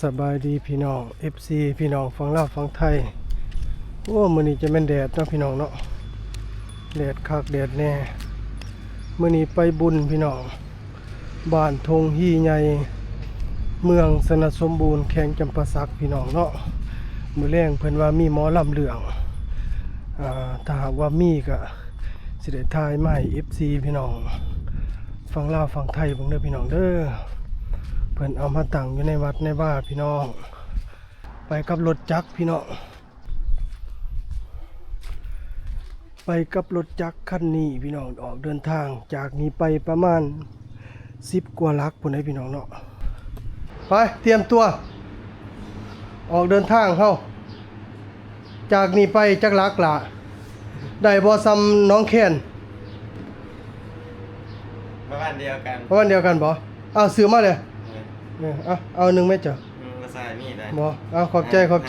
สบายดีพี่น้อง FC พี่น้องฝั่งลาวฝั่งไทยโอ้มื้อนี้จะแม่นแดดเนาะพี่น้องเนาะแดดคักแดดแน่มื้อนี้ไปบุญพี่น้องบ้านทงฮีใหญ่เมืองสนสมบูรณ์แข้งจำปาสักพี่น้องเนาะมื้อแรงเพิ่นว่ามีหมอลำเรื่องถ้าหากว่ามีก็สิได้ถ่ายมาให้ FC พี่น้องฝั่งลาวฝั่งไทยเบิ่งเด้อพี่น้องเด้อเพิ่นเอามาตั้งอยู่ในวัดในบ้านพี่น้องไปกับรถจักรพี่น้องไปกับรถจักรคันนี้พี่น้องออกเดินทางจากนี้ไปประมาณ10 กว่าลักพุ่นให้พี่น้องเนาะไปเตรียมตัวออกเดินทางเฮาจากนี้ไปจักลักล่ะได้บ่ซ้ำน้องแค้นประมาณเดียวกันประมาณเดียวกันบ่เอาซื้อมาเลยเนี่ยเอาหนึ่งไหมจ๊ะมาใส่มีดได้บ่เอาขอบใจว่า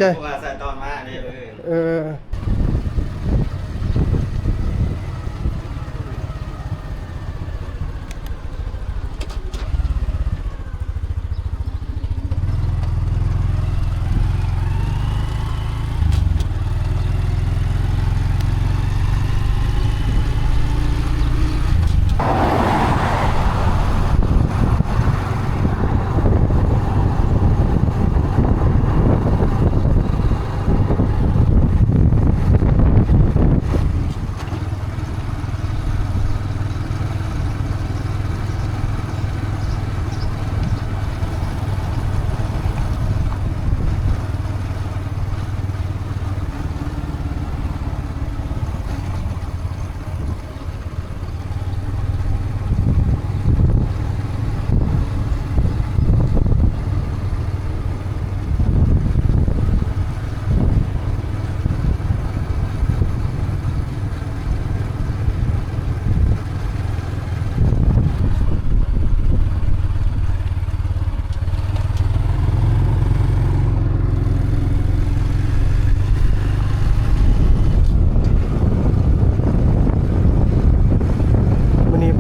ใส่ตอนมาเนี่ย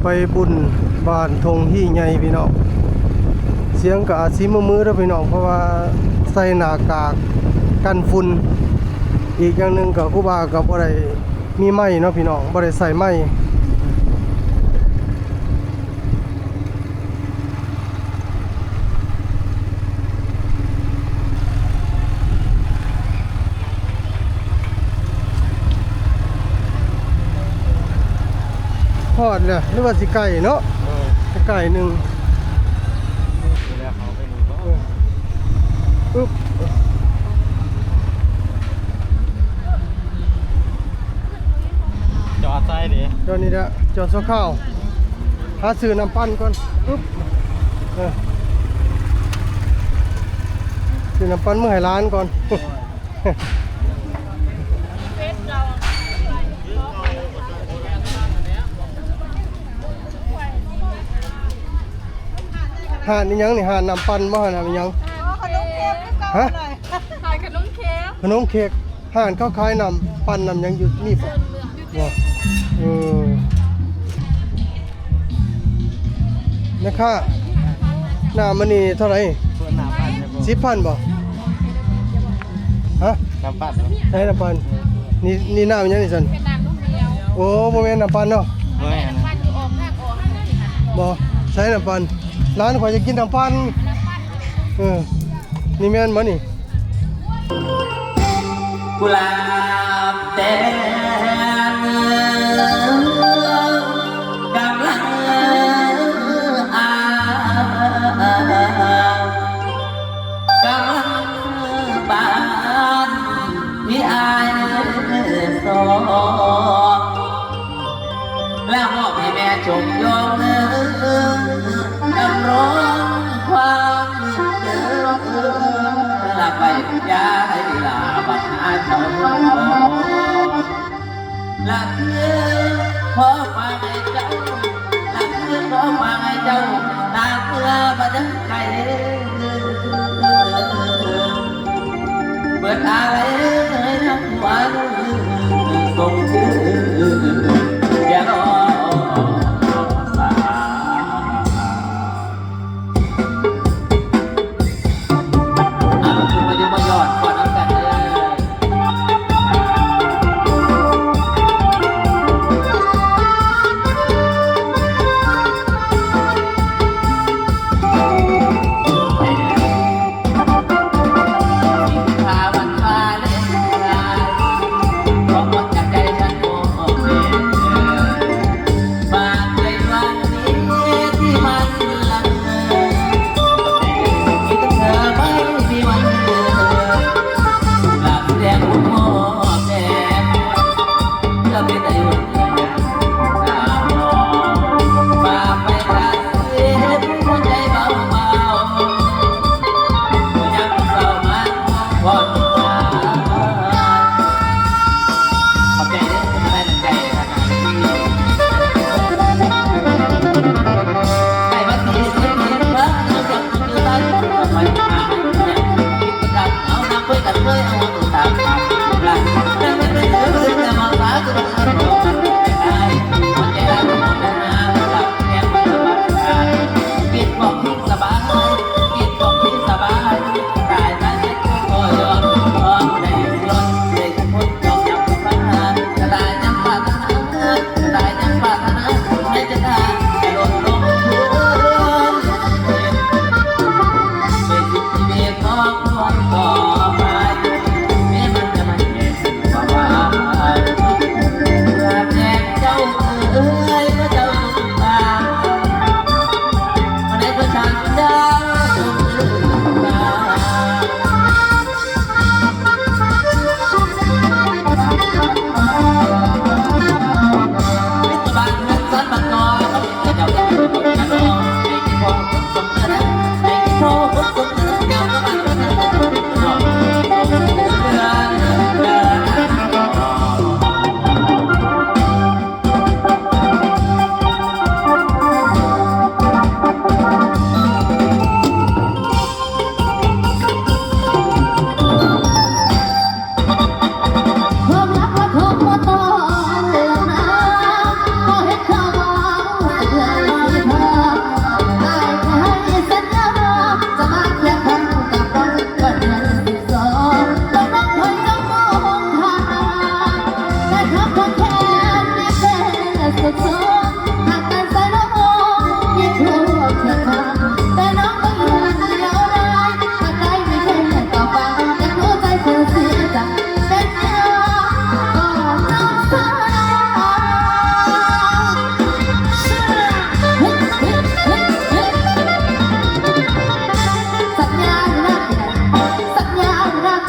ไปบุญบ้านทงฮีใหญ่พี่น้องเสียงก็อาจสิมือๆเด้อพี่น้องเพราะว่าใส่หน้ากากกันฝุ่นอีกอย่างหนึงก็ครูบาก็บ่ได้มีไม้เนาะพี่น้องบ่ได้ใส่ไม้ทอดเนี่ยหรือว่าสิไก่เนาะไก่หนึ่งปึ๊บจอดใส่ดิจอดนี่ละจอดสักข้าวหาซื้อน้ำปั้นก่อนปึ๊บซื้อน้ำปั้นเมื่อให้ร้านก่อนห่านนี่ยังนี่ห่านน้ำปั่นบ่ห่านน้ำยังขนมเค้กฮะขายขนมเค้กขนมเค้กห่านเขาขายน้ำปั่นน้ำยังอยู่นี่บ่นะคะน้ำมันนี่เท่าไหร่10,000บ่ฮะน้ำปั่นใช่น้ำปั่นนี่น้ำยังนี่ซั่นเป็นน้ำลูกเดียวโอ้บ่แม่นน้ำปั่นเนาะไม่ปั่นอยู่ออกข้างออกบ่ใช่น้ำปั่นร้านข่อยจะกินน้ำปั่นนี่แม่นบ่นี่กุหลาบแดงกำลังกำลังบานมีอายสองแล้วมอบให้แม่ชมยองดำร้องความเดิมลาไปยาให้ลาบังอาจลาเพื่อขอฟังให้เจ้าลาเพื่อขอฟังให้เจ้าตาเพื่อบัดใครเปิดอะไรทั้งวันส่งชื่ออย่ารอ ยเอาตัวตามมาหลังแต่ไม่เป็นเรื่องจะมาฟ้าจะมาขอได้มันจะได้ไม่ต้องหาหลับแค่มาสบายกินบอกที่สบายกินบอกที่สบายตายตายเจ็บก็ยอมได้ยอมได้พ้นยอมยับฟ้าจะได้ยังปรารถนาจะได้ยังปรารถนาไม่จะได้จะลดลงทุนเป็นสิ่งที่เรียกร้องคนต่อไปแม้มันจะไม่เห็นว่าว่าแจกเจ้าเอ๋ยพระเจ้าสุภาในประชาชนได้สุภาวิศวะเงินสันบังกรเจ้าจะเป็นคนกันรอให้กินพอสมเด็จให้กินพอสมเด็จเจ้าก็มันเดิความรักและความว่าต้องเลือกนะก็เห็นเขาว่าเพื่อนที่เธอได้แค่ให้สัญญาจะมาเคียงข้างกับเราก็เดือน12แล้วน้องคอยจ้องมองหาแต่คำพูดแค่ไม่เป็นสุดโต่งหากการใส่น้องยิ่งรู้เพียงข้างแต่น้องก็ยังเดียวดายหากได้ไม่แค่ต่อฟังอยากรู้ใจเธอเสียใจเป็นเดียว สัญญารักสัญญารัก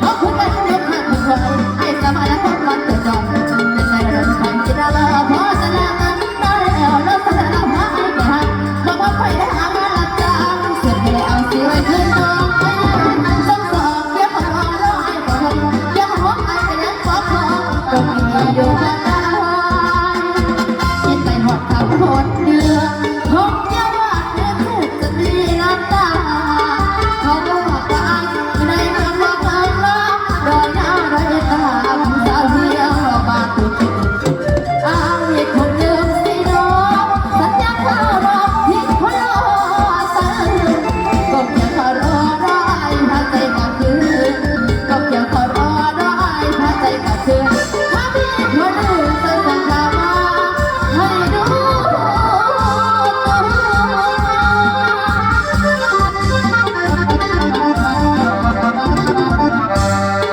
เอาคุณไปยกให้คุณไว้ให้สบายและความรักเกิดจอมเป็นใจเริ่มความคิดอะไรพอจะละกันได้แล้วแล้วสัญญาหายไปหักบอกว่าใครได้หามาลับจางเสียไม่ได้เอาสิไว้คืนน้องไม่ได้สงสารเพียงพอรอแล้วไอ้บ่ทนเพียงหัวไอ้ก็ยังฟ้องตรงนี้อยู่กันได้คิดไปหอดคำหอดเดือคงจะว่าเธอจะมีน้ำตาเขาบอกว่าไอ้ในเมืองว่าเมืองล้อดอยหน้าดอยตาผู้สาวเดียวเรามาตุกอ้างอีกคนเดิมสิน้องสัญญาเขารอที่คนรอสันก็เพียงเขารอได้พาใจกับคืนก็เพียงเขารอได้พาใจกับคืนถ้ามีคนอื่นจะสั่งข่าวมาให้ดู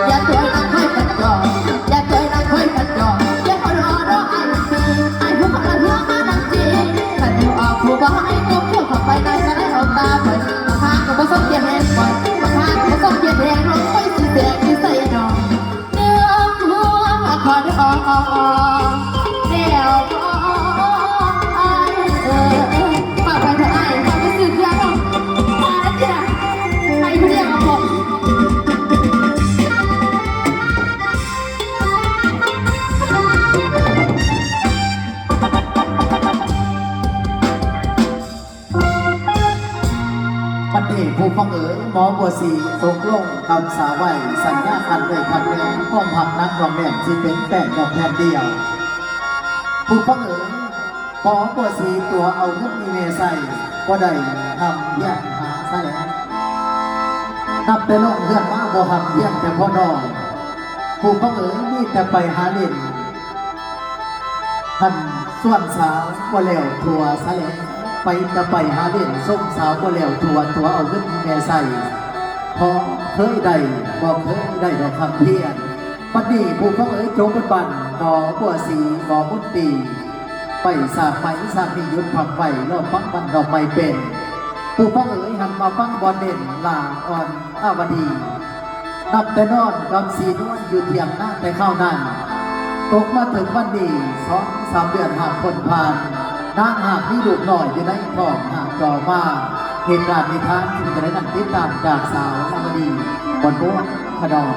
อย่าตัวนักค่อยกันก่อนอย่าตัวนักค่อยกันก่อนอย่าขอรอรอไอ้สิไอ้ผู้คนละเพื่อมาดังจีขันอยู่ออกผู้บ่ให้ก็เพื่อขับไปในสายเอาตาไปบางครั้งก็บ่ส่งเกียรติแรงก่อนบางครั้งก็บ่ส่งเกียรติแรงลงไปสิแดงที่ใส่นองเนื้อหัวขอได้ออกเดี๋ยวไอ้ฝากไปเถอะไอ้ฝากไปสื่อเพื่อนน้องมาแล้วจ้ะไอ้ผู้เรียกมาบอก ปันเอกผู้ฟังเอ๋ยหมอบัวสีตกลงคำสาไว้สัญญาคันเลยคันแรงข้อมหักนักรองแรงที่เป็นแป้งดอกแผ่นเดียว ผู้ฟังเอ๋ยหมอบัวสีตัวเอาเงินมีเมใส่ก็ได้ทำย่างหาซะแล้วนับแต่ลงเพื่อนมาบ่หักเยี่ยงแต่พ่อน้องผู้ฟังเอ๋ยนี่แต่ไปหาเล่นท่านส่วนสาวก็แล้วทัวซะแล้วไปจะไปหาเล่นส้มสาวก็แล้วทัวเอาเงินมีแม่ใส่พอเคยได้บอกเคยได้ดอกคำเพียรปัดนี้ผู้ฟังเอ๋ยโจมบันหมอบัวสีหมอมุนตีไปสากไปสากนี่ยุดผักไฟรอบฟังบันดอกไม้เป็น ผู้ฟังเอ๋ยหันมาฟังบอลเด่นลาอ่อนอาวดีนับแต่นอนกำสีนวลอยู่เทียงหน้าแต่เข้านั่นตกมาถึงวันนี้2-3 เดือนหากคนผ่านนางหากที่ลูกหน่อยอยู่ในท้องหากจอมาเหตุการณ์ในทางที่จะได้นำติดตามจากสาวอาวดีบอลโบ้ขดอง